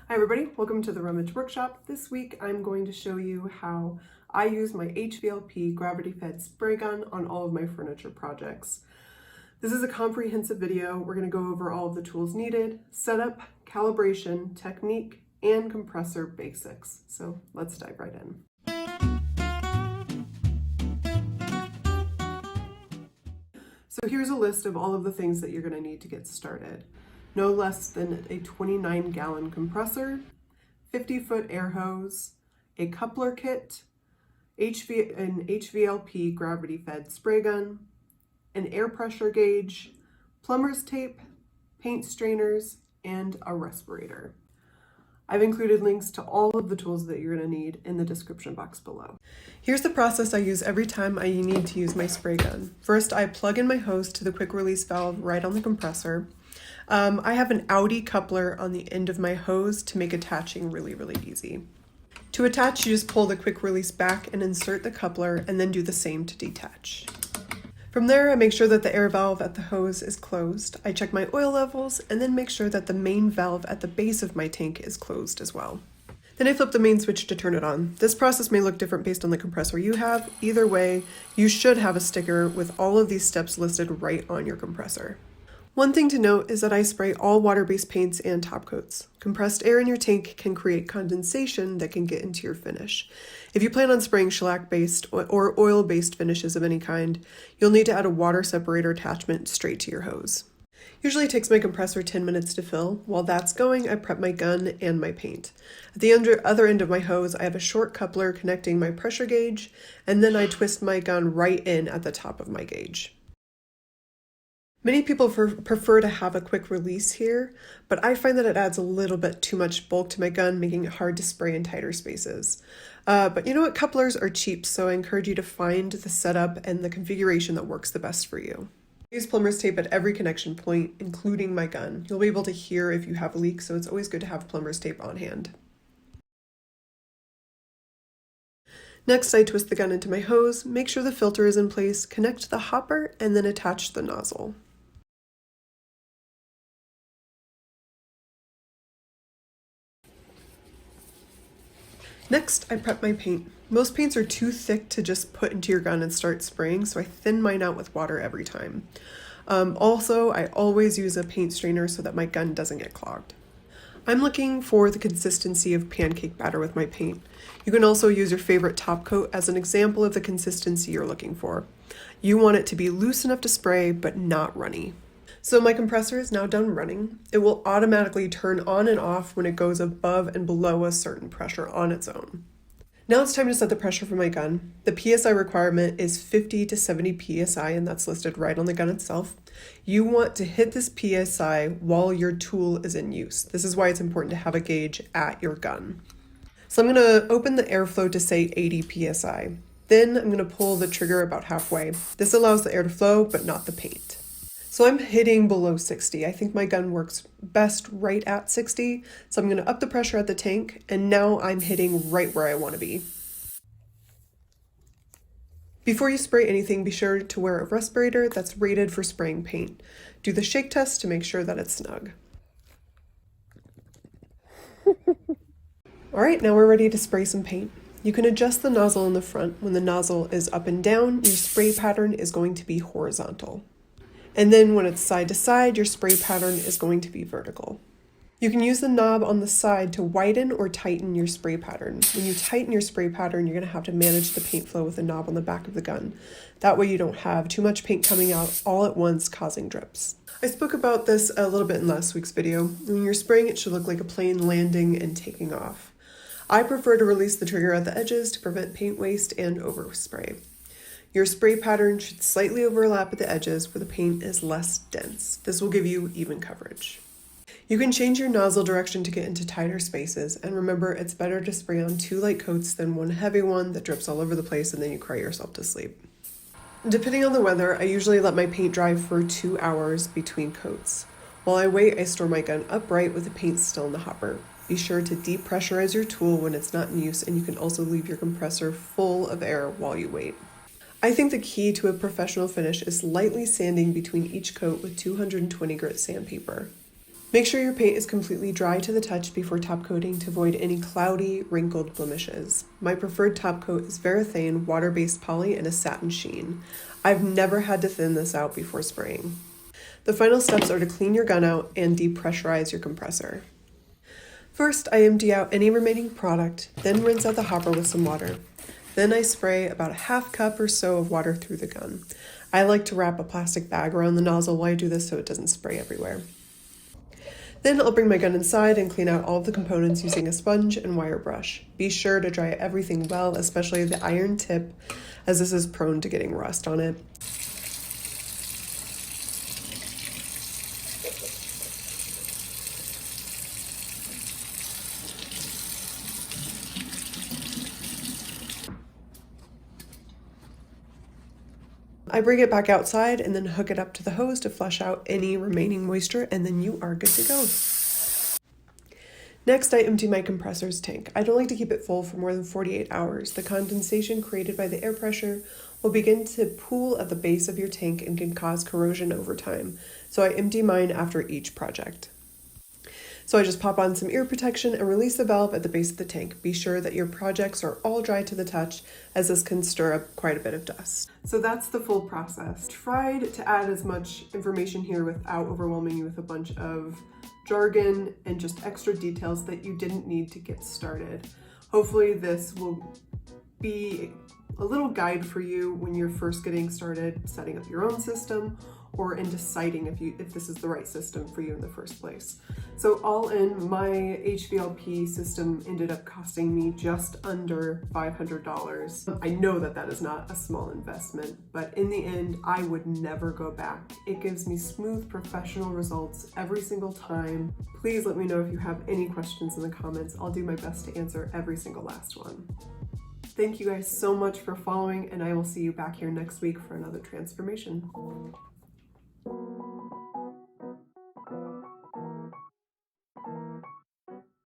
Hi everybody, welcome to the Rummage Workshop. This week I'm going to show you how I use my HVLP gravity-fed spray gun on all of my furniture projects. This is a comprehensive video. We're going to go over all of the tools needed, setup, calibration, technique, and compressor basics. So let's dive right in. So here's a list of all of the things that you're going to need to get started. No less than a 29-gallon compressor, 50-foot air hose, a coupler kit, an HVLP gravity-fed spray gun, an air pressure gauge, plumber's tape, paint strainers, and a respirator. I've included links to all of the tools that you're going to need in the description box below. Here's the process I use every time I need to use my spray gun. First, I plug in my hose to the quick release valve right on the compressor. I have an Audi coupler on the end of my hose to make attaching really easy. To attach, you just pull the quick release back and insert the coupler, and then do the same to detach. From there, I make sure that the air valve at the hose is closed. I check my oil levels and then make sure that the main valve at the base of my tank is closed as well. Then I flip the main switch to turn it on. This process may look different based on the compressor you have. Either way, you should have a sticker with all of these steps listed right on your compressor. One thing to note is that I spray all water-based paints and top coats. Compressed air in your tank can create condensation that can get into your finish. If you plan on spraying shellac-based or oil-based finishes of any kind, you'll need to add a water separator attachment straight to your hose. Usually it takes my compressor 10 minutes to fill. While that's going, I prep my gun and my paint. At the other end of my hose, I have a short coupler connecting my pressure gauge, and then I twist my gun right in at the top of my gauge. Many people prefer to have a quick release here, but I find that it adds a little bit too much bulk to my gun, making it hard to spray in tighter spaces. But you know what? Couplers are cheap, so I encourage you to find the setup and the configuration that works the best for you. I use plumber's tape at every connection point, including my gun. You'll be able to hear if you have leaks, so it's always good to have plumber's tape on hand. Next, I twist the gun into my hose, make sure the filter is in place, connect the hopper, and then attach the nozzle. Next, I prep my paint. Most paints are too thick to just put into your gun and start spraying, so I thin mine out with water every time. Also, I always use a paint strainer so that my gun doesn't get clogged. I'm looking for the consistency of pancake batter with my paint. You can also use your favorite top coat as an example of the consistency you're looking for. You want it to be loose enough to spray, but not runny. So my compressor is now done running. It will automatically turn on and off when it goes above and below a certain pressure on its own. Now it's time to set the pressure for my gun. The PSI requirement is 50 to 70 PSI, and that's listed right on the gun itself. You want to hit this PSI while your tool is in use. This is why it's important to have a gauge at your gun. So I'm going to open the airflow to say 80 PSI. Then I'm going to pull the trigger about halfway. This allows the air to flow, but not the paint. So I'm hitting below 60. I think my gun works best right at 60. So I'm going to up the pressure at the tank, and now I'm hitting right where I want to be. Before you spray anything, be sure to wear a respirator that's rated for spraying paint. Do the shake test to make sure that it's snug. All right, now we're ready to spray some paint. You can adjust the nozzle in the front. When the nozzle is up and down, your spray pattern is going to be horizontal. And then when it's side to side, your spray pattern is going to be vertical. You can use the knob on the side to widen or tighten your spray pattern. When you tighten your spray pattern, you're going to have to manage the paint flow with the knob on the back of the gun. That way you don't have too much paint coming out all at once, causing drips. I spoke about this a little bit in last week's video. When you're spraying, it should look like a plane landing and taking off. I prefer to release the trigger at the edges to prevent paint waste and overspray. Your spray pattern should slightly overlap at the edges where the paint is less dense. This will give you even coverage. You can change your nozzle direction to get into tighter spaces, and remember, it's better to spray on 2 light coats than 1 heavy one that drips all over the place and then you cry yourself to sleep. Depending on the weather, I usually let my paint dry for 2 hours between coats. While I wait, I store my gun upright with the paint still in the hopper. Be sure to depressurize your tool when it's not in use, and you can also leave your compressor full of air while you wait. I think the key to a professional finish is lightly sanding between each coat with 220 grit sandpaper. Make sure your paint is completely dry to the touch before top coating to avoid any cloudy, wrinkled blemishes. My preferred top coat is Varathane water-based poly and a satin sheen. I've never had to thin this out before spraying. The final steps are to clean your gun out and depressurize your compressor. First, I empty out any remaining product, then rinse out the hopper with some water. Then I spray about a half cup or so of water through the gun. I like to wrap a plastic bag around the nozzle while I do this so it doesn't spray everywhere. Then I'll bring my gun inside and clean out all of the components using a sponge and wire brush. Be sure to dry everything well, especially the iron tip, as this is prone to getting rust on it. I bring it back outside and then hook it up to the hose to flush out any remaining moisture, and then you are good to go. Next, I empty my compressor's tank. I don't like to keep it full for more than 48 hours. The condensation created by the air pressure will begin to pool at the base of your tank and can cause corrosion over time. So I empty mine after each project. So I just pop on some ear protection and release the valve at the base of the tank. Be sure that your projects are all dry to the touch, as this can stir up quite a bit of dust. So that's the full process. Tried to add as much information here without overwhelming you with a bunch of jargon and just extra details that you didn't need to get started. Hopefully this will be a little guide for you when you're first getting started setting up your own system, or in deciding if this is the right system for you in the first place. So all in, my HVLP system ended up costing me just under $500. I know that that is not a small investment, but in the end, I would never go back. It gives me smooth, professional results every single time. Please let me know if you have any questions in the comments. I'll do my best to answer every single last one. Thank you guys so much for following, and I will see you back here next week for another transformation.